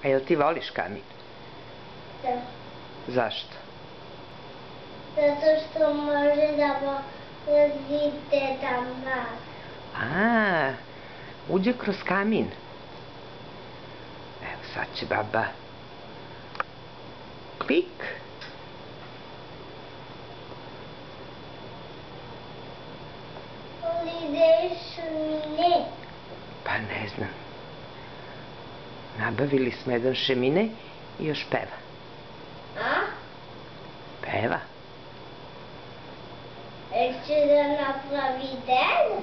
A jel ti voliš kamin? Da. Zašto? Zato što može da polazi Deda Mraz. A, uđe kroz kamin. Evo, sad će baba. Klik. Ali ideš ne. Pa ne znam. Nabavili smo jedan šemine i još peva. A? Peva. Će da napravi Deda?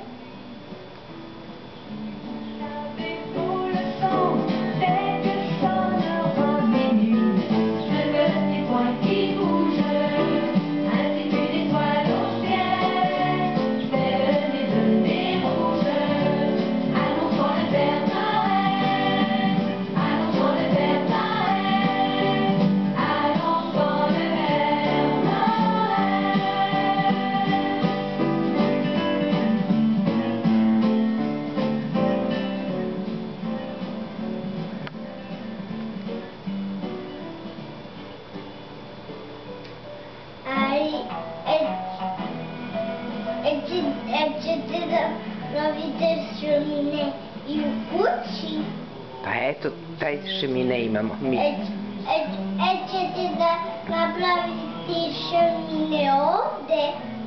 Ćete da pravite šemine i u kući? Pa eto, taj šemine imamo mi. Ćete da napravite šemine ovde?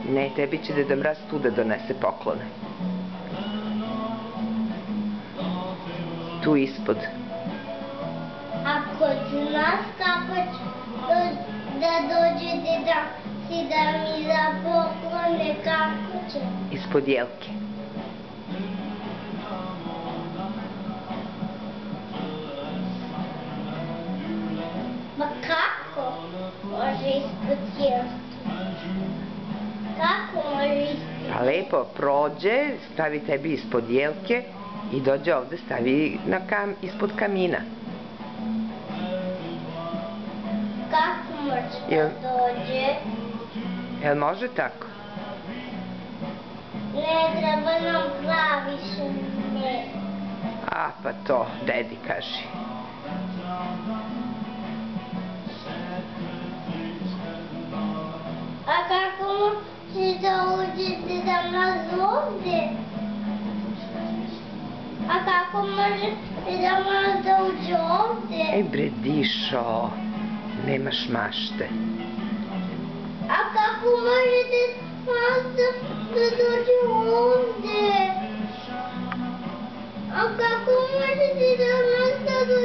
Ne, tebi će Deda Mraz tu da donese poklone. Tu ispod. A kod nas kako će da dođe Deda i da mi da poklone, kako će? Ispod jelke. Ma kako može ispod jelke? Kako može ispod? Pa lepo prođe, stavi tebi ispod jelke i dođe ovde, stavi ispod kamina. Kako može da dođe? Jel može tako? Ne treba nam pravi šemine. A, pa to, dedi kaži. A kako može da uđe Deda Mraz ovde? A kako može Deda Mraz da uđe ovde? Ej bre, Dišo, nemaš mašte. A kako može Deda Mraz da dođe ovde? A kako može Deda Mraz da dođe